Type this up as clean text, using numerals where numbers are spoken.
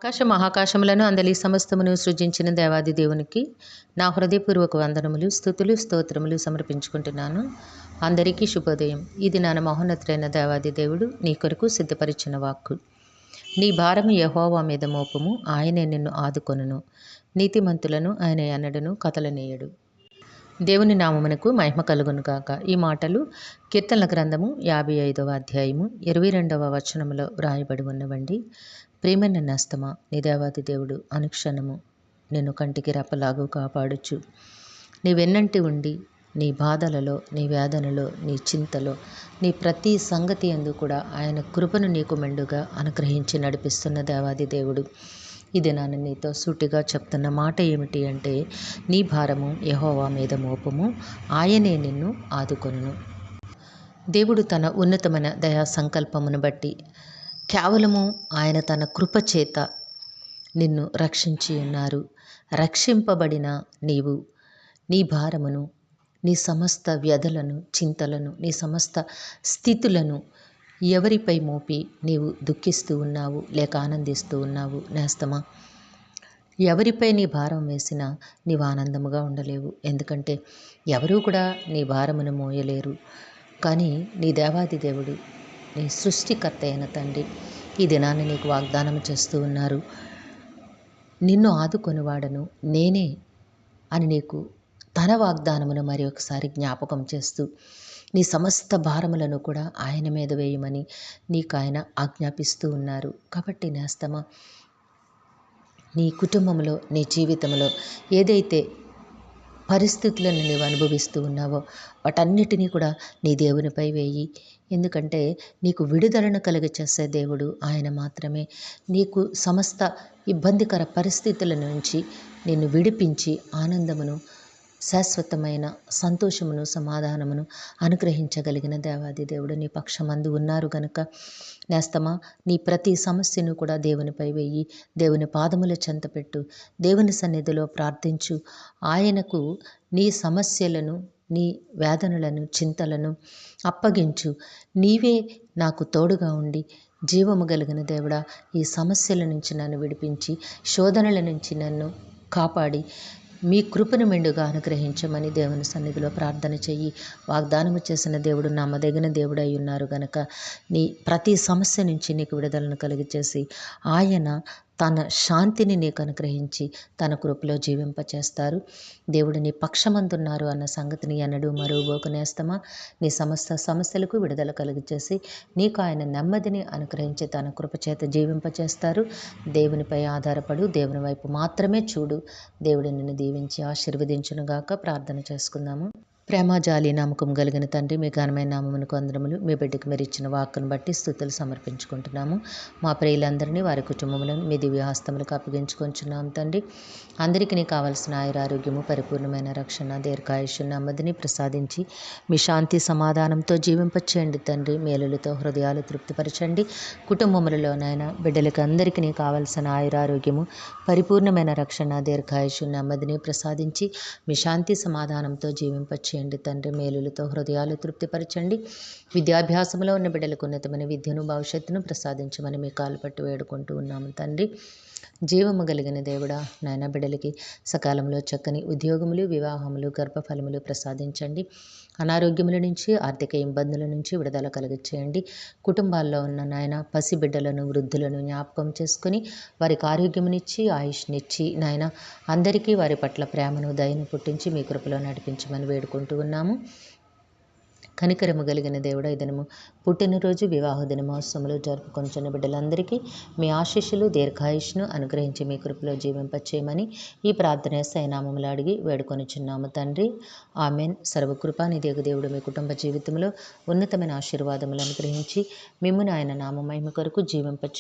ఆకాశ మహాకాశములను అందలి సమస్తమును సృజించిన దేవాది దేవునికి నా హృదయపూర్వక వందనములు, స్తుతులు, స్తోత్రములు సమర్పించుకుంటున్నాను. అందరికీ శుభోదయం. ఇది నా మహోన్నతుడైన దేవాది దేవుడు నీ కొరకు సిద్ధపరిచిన వాక్కు. నీ భారము యెహోవా మీద మోపము, ఆయనే నిన్ను ఆదుకొనును. నీతిమంతులను ఆయన ఎన్నడను కదలనీయడు. దేవుని నామమునకు మహిమ కలుగును గాక. ఈ మాటలు కీర్తనల గ్రంథము 55వ అధ్యాయము 22వ వచనములో వ్రాయబడి ఉన్నవండి. ప్రియమైన నేస్తమా, నీ దేవాది దేవుడు అనుక్షణము నిన్ను కంటికి రెప్పలాగు కాపాడుచు, నీ వెన్నంటి ఉండి నీ బాధలలో, నీ వేదనలో, నీ చింతలో, నీ ప్రతి సంగతి యందు కూడా ఆయన కృపను నీకు మెండుగా అనుగ్రహించి నడిపిస్తున్న దేవాది దేవుడు. ఇది నాన్న నీతో సూటిగా చెప్తున్న మాట ఏమిటి అంటే, నీ భారము యెహోవా మీద మోపము, ఆయనే నిన్ను ఆదుకొనును. దేవుడు తన ఉన్నతమైన దయా సంకల్పమును బట్టి కేవలము ఆయన తన కృపచేత నిన్ను రక్షించి ఉన్నారు. రక్షింపబడిన నీవు నీ భారమును, నీ సమస్త వ్యధలను, చింతలను, నీ సమస్త స్థితులను ఎవరిపై మోపి నీవు దుఃఖిస్తూ ఉన్నావు లేక ఆనందిస్తూ ఉన్నావు? నేస్తమా, ఎవరిపై నీ భారం వేసినా నీవు ఆనందముగా ఉండలేవు. ఎందుకంటే ఎవరూ కూడా నీ భారమును మోయలేరు. కానీ నీ దేవాది దేవుడు, నీ సృష్టికర్త అయిన తండ్రి ఈ దినాన్ని నీకు వాగ్దానం చేస్తూ ఉన్నారు. నిన్ను ఆదుకొనివాడను నేనే అని నీకు తన వాగ్దానమును మరి ఒకసారి జ్ఞాపకం చేస్తూ, నీ సమస్త భారములను కూడా ఆయన మీద వేయమని నీకు ఆయన ఆజ్ఞాపిస్తూ ఉన్నారు. కాబట్టి నేస్తమా, నీ కుటుంబంలో, నీ జీవితంలో ఏదైతే పరిస్థితులను నీవు అనుభవిస్తూ ఉన్నావో వాటన్నిటినీ కూడా నీ దేవునిపై వేయి. ఎందుకంటే నీకు విడుదలను కలుగచేసే దేవుడు ఆయన మాత్రమే. నీకు సమస్త ఇబ్బందికర పరిస్థితుల నుంచి నిన్ను విడిపించి ఆనందమును, శాశ్వతమైన సంతోషమును, సమాధానమును అనుగ్రహించగలిగిన దేవాది దేవుడు నీ పక్షమందు ఉన్నారు గనుక నేస్తమా, నీ ప్రతి సమస్యను కూడా దేవునిపై వేయి. దేవుని పాదముల చెంత పెట్టు. దేవుని సన్నిధిలో ప్రార్థించు. ఆయనకు నీ సమస్యలను, నీ వేదనలను, చింతలను అప్పగించు. నీవే నాకు తోడుగా ఉండి జీవము కలిగిన దేవుడా, ఈ సమస్యల నుంచి నన్ను విడిపించి, శోధనల నుంచి నన్ను కాపాడి మీ కృపను మెండుగా అనుగ్రహించమని దేవుని సన్నిధిలో ప్రార్థన చెయ్యి. వాగ్దానము చేసిన దేవుడు నమ్మదగిన దేవుడై ఉన్నారు గనక నీ ప్రతి సమస్య నుంచి నీకు విడుదలను కలిగచేసి ఆయన తన శాంతిని నీకు అనుగ్రహించి తన కృపలో జీవింపచేస్తారు. దేవుడు నీ పక్షమందున్నారు అన్న సంగతిని ఎన్నడూ మరువబోకు నేస్తమా. నీ సమస్త సమస్యలకు విడుదల కలుగచేసి నీకు ఆయన నెమ్మదిని అనుగ్రహించి తన కృపచేత జీవింపచేస్తారు. దేవునిపై ఆధారపడు, దేవుని వైపు మాత్రమే చూడు. దేవుడు నిన్ను దీవించి ఆశీర్వదించునుగాక. ప్రార్థన చేసుకుందాము. ప్రేమ, జాలి, నమ్మకం కలిగిన తండ్రి, మీ ఘనమైన నామమునకు వందనములు. మీ బిడ్డకు మీరు ఇచ్చిన వాక్కును బట్టి స్తుతులు సమర్పించుకుంటున్నాము. మా ప్రియులందరినీ, వారి కుటుంబములను మీ దివ్య హస్తములకు అప్పగించుకొంచున్నాము తండ్రి. అందరికీ నీ కావలసిన ఆయురారోగ్యము, పరిపూర్ణమైన రక్షణ, దీర్ఘాయుష్యు, నెమ్మదిని ప్రసాదించి మీ శాంతి సమాధానంతో జీవింపచేయండి తండ్రి. మేలులతో హృదయాలు తృప్తిపరచండి. కుటుంబములలోనైనా బిడ్డలకు అందరికీ నీ కావలసిన ఆయురారోగ్యము, పరిపూర్ణమైన రక్షణ, దీర్ఘాయుష్యు, నెమ్మదిని ప్రసాదించి మీ శాంతి సమాధానంతో జీవింపచేయండి తండ్రి. మేలులతో హృదయాలు తృప్తిపరచండి. విద్యాభ్యాసంలో ఉన్న బిడ్డలకు ఉన్నతమైన విద్యను, భవిష్యత్తును ప్రసాదించమని మీ కాలు పట్టు వేడుకుంటూ ఉన్నాము తండ్రి. జీవము కలిగిన దేవుడా, నాయన బిడ్డలకి సకాలంలో చక్కని ఉద్యోగములు, వివాహములు, గర్భఫలములు ప్రసాదించండి. అనారోగ్యముల నుంచి, ఆర్థిక ఇబ్బందుల నుంచి విడుదల కలుగచేయండి. కుటుంబాల్లో ఉన్న నాయన పసిబిడ్డలను, వృద్ధులను జ్ఞాపకం చేసుకుని వారికి ఆరోగ్యమునిచ్చి, ఆయుష్నిచ్చి నాయన అందరికీ వారి పట్ల ప్రేమను, దయను పుట్టించి మీ కృపలో నడిపించమని వేడుకుంటూ ఉన్నాము. కనికరము కలిగిన దేవుడా, ఈ దినము పుట్టినరోజు, వివాహ దినమోత్సవములు జరుపుకొంచున్న బిడ్డలందరికీ మీ ఆశీస్సులు, దీర్ఘాయుష్ను అనుగ్రహించి మీ కృపలో జీవింపచేయమని ఈ ప్రార్థన సైనామములు అడిగి వేడుకొనిచున్నాము తండ్రి. ఆమెన్. సర్వకృపానిధి దేవుడు మీ కుటుంబ జీవితంలో ఉన్నతమైన ఆశీర్వాదములు అనుగ్రహించి మిమ్మును ఆయన నామ మహిమ కొరకు జీవింపచే